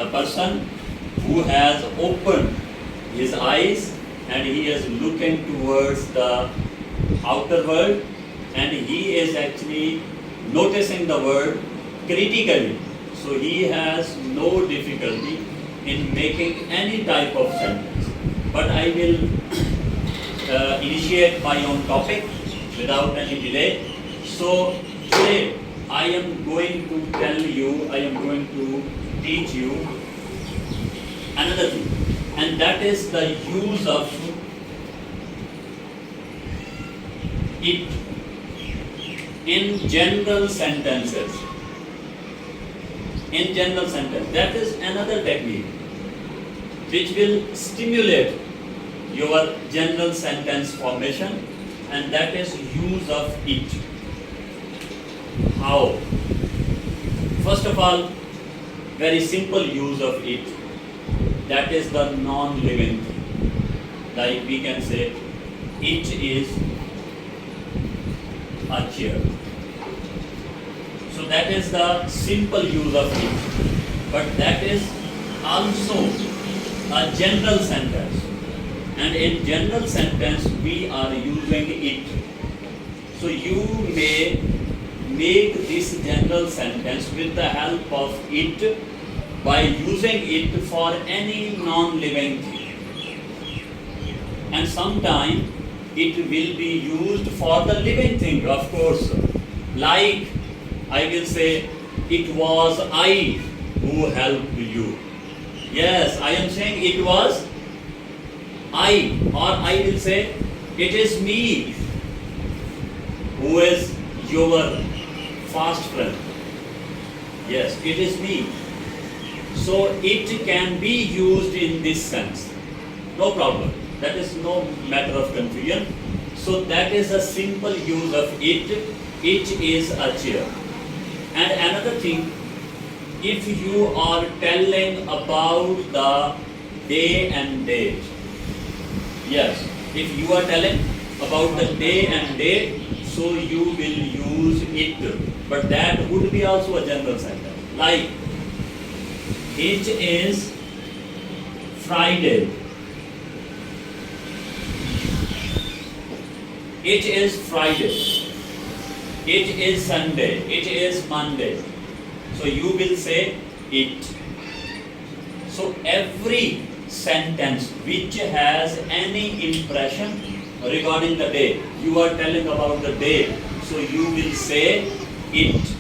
The person who has opened his eyes and he is looking towards the outer world and he is actually noticing the world critically. So he has no difficulty in making any type of sentence. But I will initiate my own topic without any delay. So today I am going to tell you, I am going to teach you another thing, and that is the use of it in general sentences. In general sentence, that is another technique which will stimulate your general sentence formation, and that is use of it. How? First of all, very simple use of it. That is the non-living thing. Like we can say, it is a chair. So that is the simple use of it. But that is also a general sentence. And in general sentence, we are using it. So you may make this general sentence with the help of it by using it for any non-living thing. And sometimes it will be used for the living thing, of course. Like I will say, it was I who helped you. Yes, I am saying it was I, or I will say, it is me who is your fast friend. Yes, it is me. So it can be used in this sense. No problem. That is no matter of confusion. So that is a simple use of it. It is a chair. And another thing, if you are telling about the day and date, yes, if you are telling about the day and date, so you will use it. But that would be also a general sentence. Like, it is Friday. It is Friday. It is Sunday. It is Monday. So you will say it. So every sentence which has any impression regarding the day, you are telling about the day, so you will say it.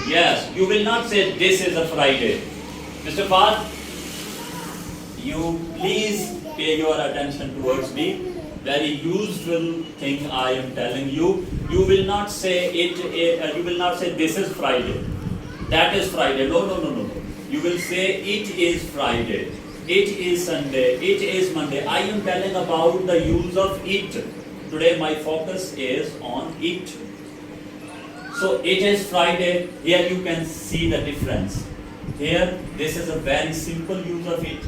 Yes, you will not say this is a Friday. Mr. Fad, you please pay your attention towards me. Very useful thing I am telling you. You will not say it. You will not say this is Friday. That is Friday. No, no, no, no, no. You will say it is Friday. It is Sunday. It is Monday. I am telling about the use of it. Today my focus is on it. So it is Friday. Here you can see the difference. Here this is a very simple use of it,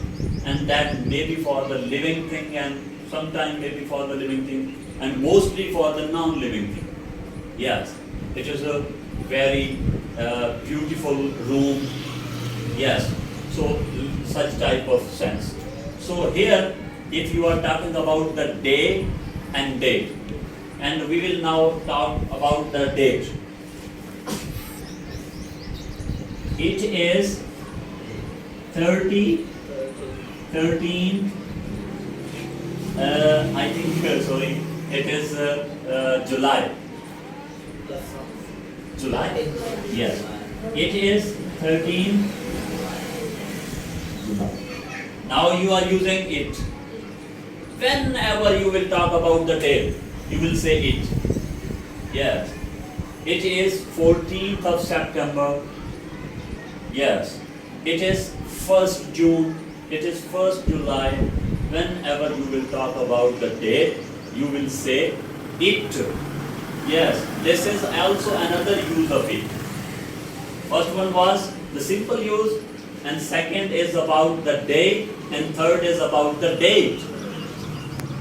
and that may be for the living thing and sometimes maybe for the living thing and mostly for the non-living thing. Yes, it is a very beautiful room. Yes, so such type of sense. So here, if you are talking about the day and date, and we will now talk about the date. It is 13, I think, sorry, it is July. July? Yes. It is 13 July. Now you are using it. Whenever you will talk about the day, you will say it. Yes. It is 14th of September. Yes. It is 1st June. It is 1st July. Whenever you will talk about the day, you will say it. Yes, this is also another use of it. First one was the simple use, and second is about the day, and third is about the date.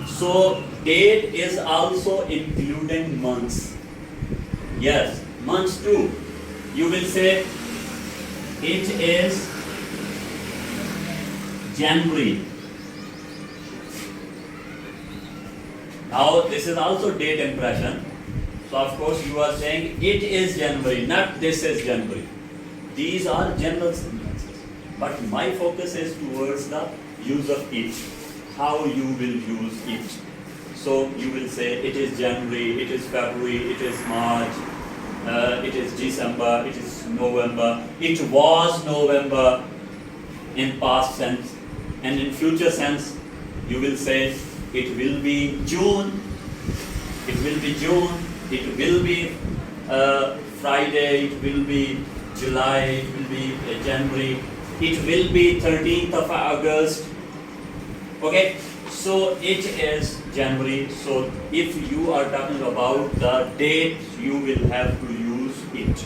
So date is also including months. Yes, months too. You will say it is January. Now this is also date impression. So of course you are saying it is January, not this is January. These are general sentences. But my focus is towards the use of it, how you will use it. So you will say it is January, it is February, it is March, it is December, it is November, it was November in past sense, and in future sense you will say it will be June, it will be June, it will be Friday, it will be July, it will be January, it will be 13th of August. Okay, so it is January. So if you are talking about the date, you will have to use it.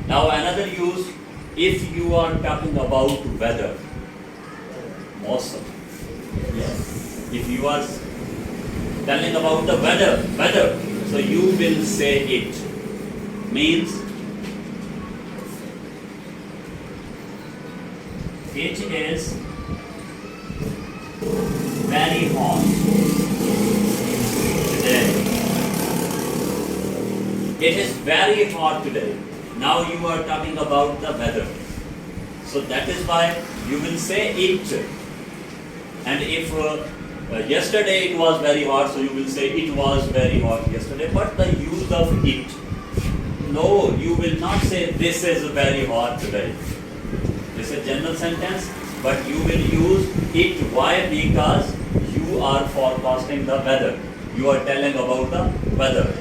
Now another use, if you are talking about weather, awesome. Yes. If you are telling about the weather, so you will say it. Means it is very hot today. It is very hot today. Now you are talking about the weather. So that is why you will say it. And if yesterday it was very hot, so you will say it was very hot yesterday. But the use of it. No, you will not say this is very hot today. This is a general sentence, but you will use it. Why? Because you are forecasting the weather. You are telling about the weather.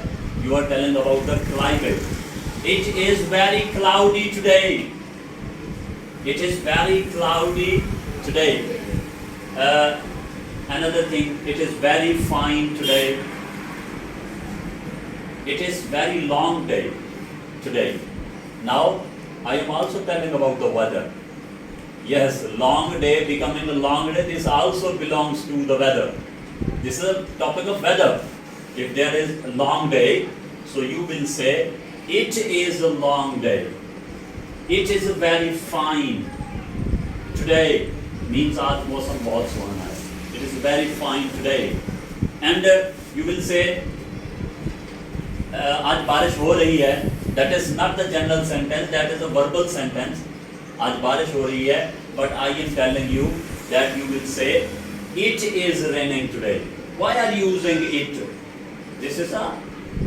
You are telling about the climate. It is very cloudy today. It is very cloudy today. Another thing, it is very fine today. It is very long day today. Now, I am also telling about the weather. Yes, long day becoming a long day, this also belongs to the weather. This is a topic of weather. If there is a long day, so you will say, it is a long day. It is a very fine. Today means आज मौसम बहुत सुहाना है. It is very fine today. And you will say, आज बारिश हो रही है. That is not the general sentence, that is a verbal sentence. आज बारिश हो रही है, but I am telling you that you will say, it is raining today. Why are you using it? This is a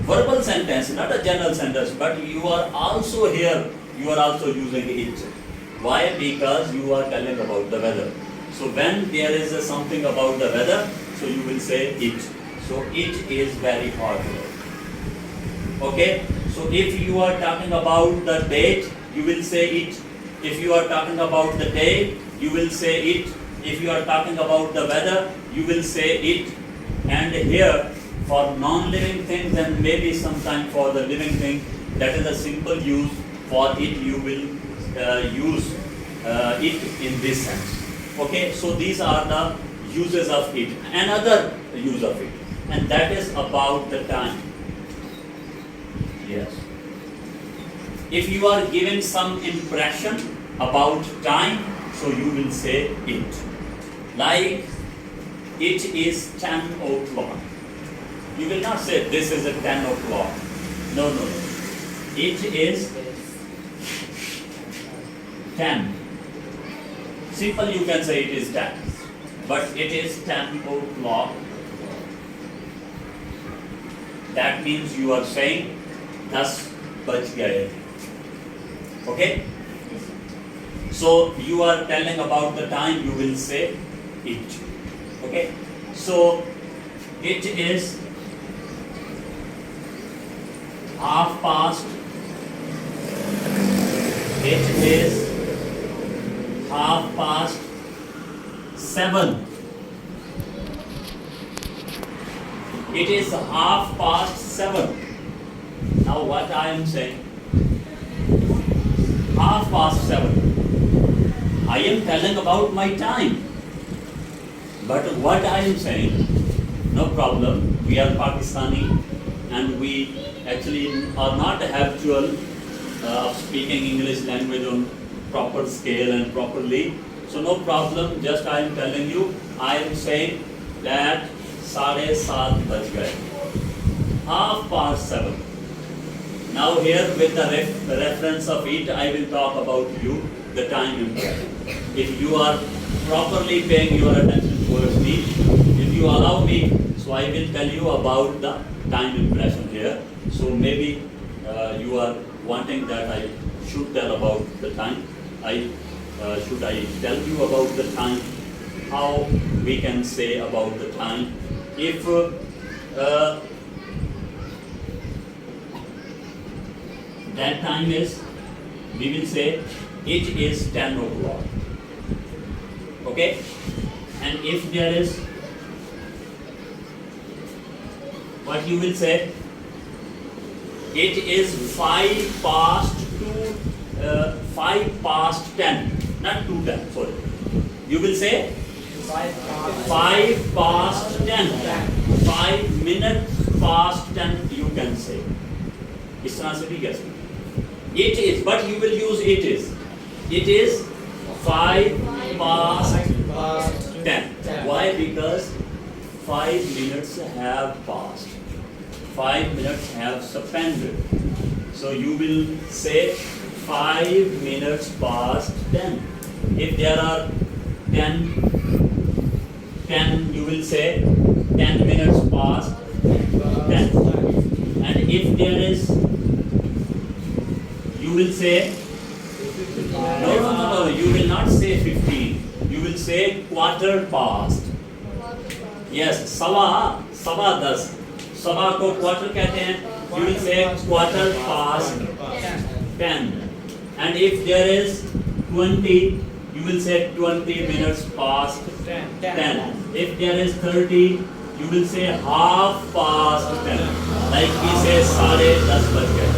verbal sentence, not a general sentence, but you are also here, you are also using it. Why? Because you are telling about the weather. So when there is something about the weather, so you will say it. So it is very hot today. Okay? So if you are talking about the date, you will say it. If you are talking about the day, you will say it. If you are talking about the weather, you will say it. And here, for non-living things and maybe sometime for the living thing, that is a simple use. For it, you will use it in this sense. Okay, so these are the uses of it. Another use of it, and that is about the time. Yes. If you are given some impression about time, so you will say it. Like, it is 10 o'clock. You will not say this is at 10 o'clock. No, no, no. It is 10. Simple, you can say it is 10. But it is 10 o'clock. That means you are saying 10 बज गए. Okay? So you are telling about the time, you will say it. Okay? So it is 7:30. It is 7:30. It is 7:30. Now what I am saying, 7:30. I am telling about my time. But what I am saying, no problem, we are Pakistani and we actually are not habitual of speaking English language on proper scale and properly. So So no problem, just I am telling you, I am saying that 7:30 baj gaye. 7:30. Now here with the reference of it, I will talk about you, the time impression. If you are properly paying your attention towards me, if you allow me, so I will tell you about the time impression here. So maybe you are wanting that I should tell about the time. Should I tell you about the time? How we can say about the time? If that time is, we will say it is 10 o'clock. Okay? And if there is, what you will say? It is 5 past 10, not 2:10, sorry. You will say 5 past 10, 5 minutes past 10 you can say. इस तरह से भी कह सकते. It is, but you will use it is. It is 5 past 10. Why? Because 5 minutes have passed. 5 minutes have suspended. So you will say 5 minutes past 10. If there are 10, you will say 10 minutes past 10. And if there is, you will say, no, you will not say 15. You will say quarter past. Yes, सवा 10. सवा को quarter कहते हैं. You will say quarter past 10. And if there is 20, you will say 20 minutes past 10. If there is 30, you will say half past 10. Like we say 10:30 baj gaye.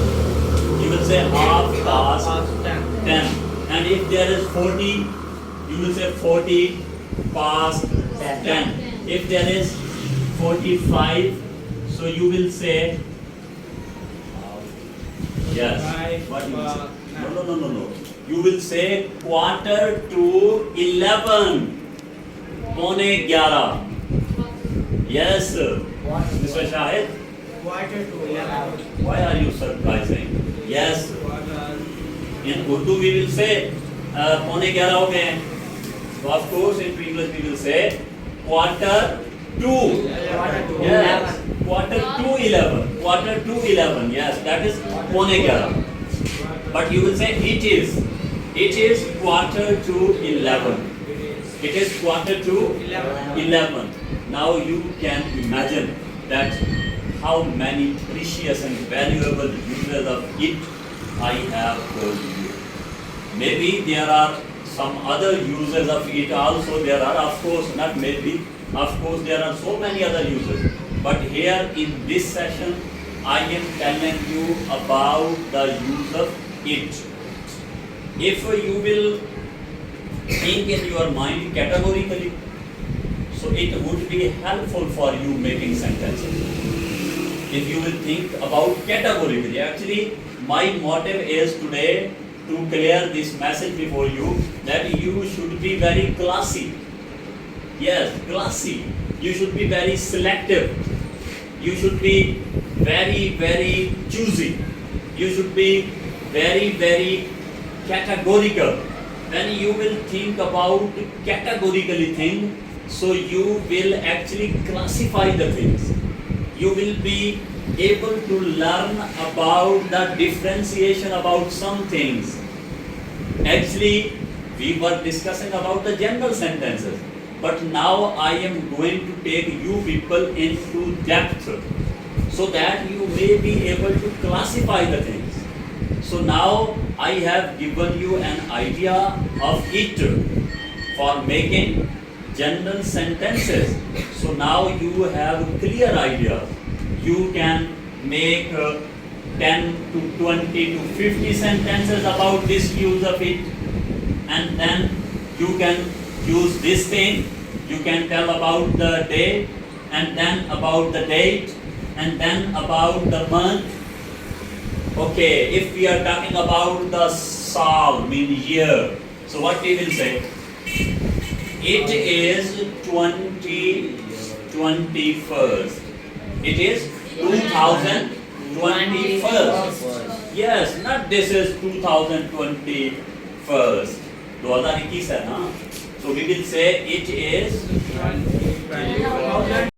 You will say half past 10. And if there is 40, you will say 40 past 10. If there is 45, so you will say, yes, what you will say? No. You will say quarter to 11. पौने 11. Yes, Mr. Shahid. Quarter to 11. Why are you surprising? Yes. In Urdu we will say पौने 11 हो गए. So of course in English we will say quarter to. Yes. Quarter to 11. Quarter to 11. Yes, that is पौने 11. But you will say it is. It is quarter to 11. It is quarter to 11. Now you can imagine that how many precious and valuable uses of it I have told you. Maybe there are some other uses of it also. There are, of course, not maybe. Of course, there are so many other uses. But here in this session, I am telling you about the use of it. If you will think in your mind categorically, so it would be helpful for you making sentences. If you will think about categorically, actually my motive is today to clear this message before you that you should be very classy. Yes, classy. You should be very selective. You should be very, very choosy. You should be very, very categorical. When you will think about categorically thing, so you will actually classify the things. You will be able to learn about the differentiation about some things. Actually, we were discussing about the general sentences, but now I am going to take you people into depth so that you may be able to classify the things. So now I have given you an idea of it for making general sentences. So now you have a clear idea. You can make 10 to 20 to 50 sentences about this use of it. And then you can use this thing. You can tell about the day, and then about the date, and then about the month. Okay, if we are talking about the saal, mean year, so what we will say? It is 2021st. It is 2021st. Yes, not this is 2021st. 2021 है ना? So we will say it is 2021